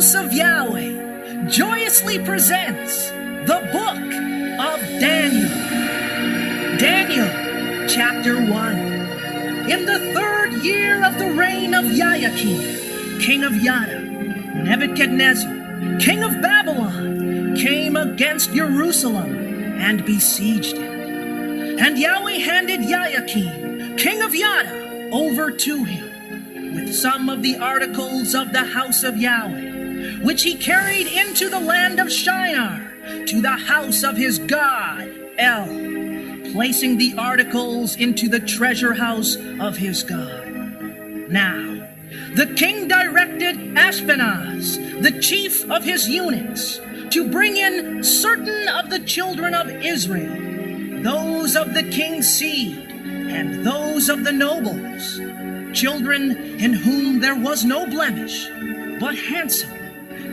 House of Yahweh joyously presents the Book of Daniyl. Daniyl Chapter 1. In the 3rd year of the reign of Yayakim, king of Yada, Nebuchadnezzar, king of Babylon, came against Jerusalem and besieged it. And Yahweh handed Yayakim, king of Yada, over to him, with some of the articles of the House of Yahweh, which he carried into the land of Shinar, to the house of his god, El, placing the articles into the treasure house of his god. Now, the king directed Ashpenaz, the chief of his eunuchs, to bring in certain of the children of Israel, those of the king's seed, and those of the nobles, children in whom there was no blemish, but handsome,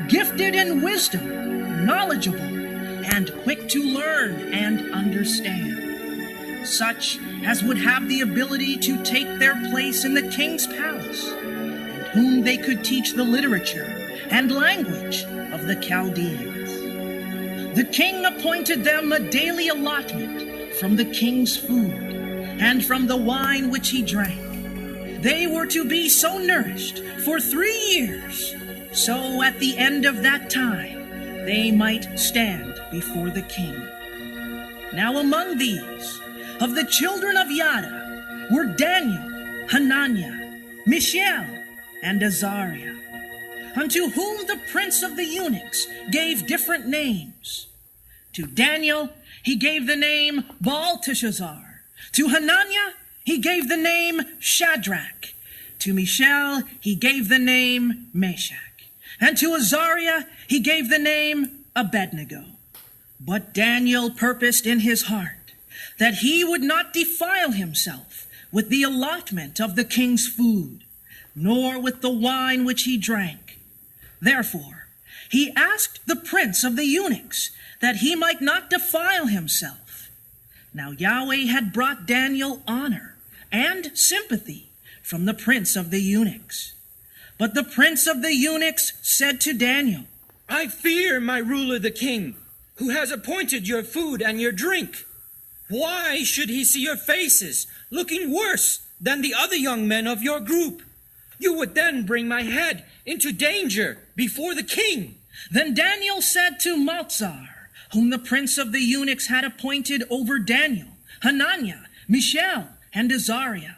gifted in wisdom, knowledgeable, and quick to learn and understand, such as would have the ability to take their place in the king's palace, and whom they could teach the literature and language of the Chaldeans. The king appointed them a daily allotment from the king's food and from the wine which he drank. They were to be so nourished for 3 years, so at the end of that time they might stand before the king. Now among these, of the children of Yada, were Daniyl, Hananiah, Mishael, and Azariah, unto whom the prince of the eunuchs gave different names. To Daniyl he gave the name Belteshazzar. To Hananiah he gave the name Shadrach. To Mishael he gave the name Meshach. And to Azariah he gave the name Abednego. But Daniyl purposed in his heart that he would not defile himself with the allotment of the king's food, nor with the wine which he drank. Therefore he asked the prince of the eunuchs that he might not defile himself. Now Yahweh had brought Daniyl honor and sympathy from the prince of the eunuchs. But the prince of the eunuchs said to Daniyl, I fear my ruler the king, who has appointed your food and your drink. Why should he see your faces looking worse than the other young men of your group? You would then bring my head into danger before the king. Then Daniyl said to Malchazar, whom the prince of the eunuchs had appointed over Daniyl, Hananiah, Mishael, and Azariah,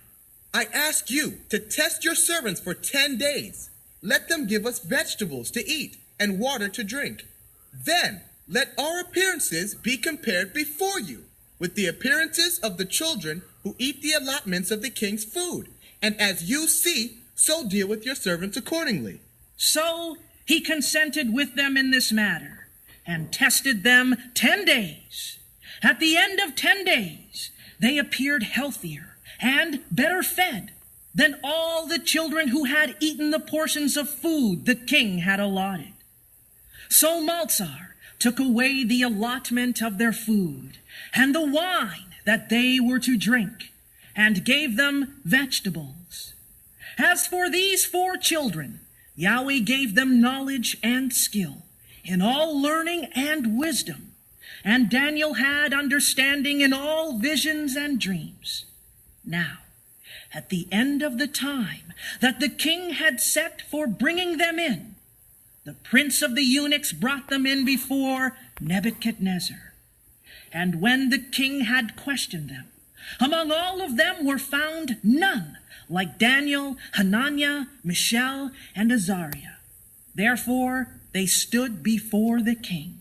I ask you to test your servants for 10 days. Let them give us vegetables to eat and water to drink. Then let our appearances be compared before you with the appearances of the children who eat the allotments of the king's food. And as you see, so deal with your servants accordingly. So he consented with them in this matter, and tested them 10 days. At the end of 10 days, they appeared healthier and better fed than all the children who had eaten the portions of food the king had allotted. So Malchazar took away the allotment of their food and the wine that they were to drink, and gave them vegetables. As for these 4 children, Yahweh gave them knowledge and skill in all learning and wisdom, and Daniyl had understanding in all visions and dreams. Now, at the end of the time that the king had set for bringing them in, the prince of the eunuchs brought them in before Nebuchadnezzar. And when the king had questioned them, among all of them were found none like Daniyl, Hananiah, Mishael, and Azariah. Therefore they stood before the king.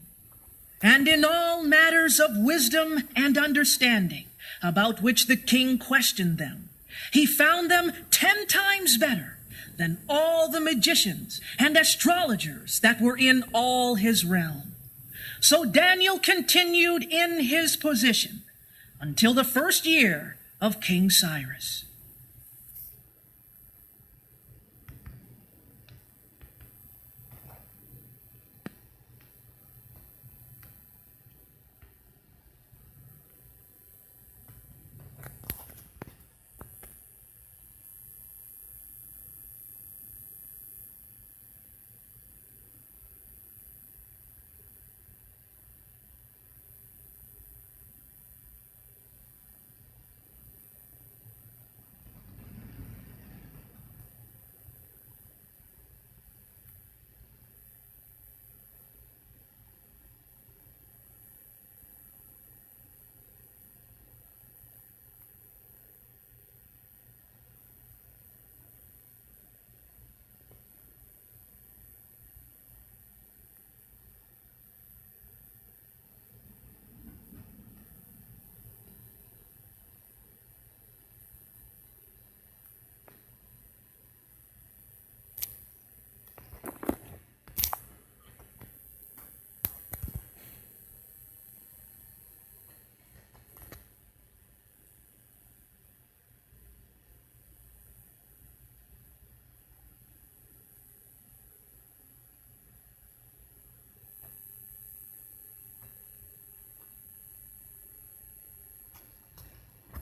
And in all matters of wisdom and understanding, about which the king questioned them, he found them 10 times better than all the magicians and astrologers that were in all his realm. So Daniyl continued in his position until the 1st year of King Cyrus.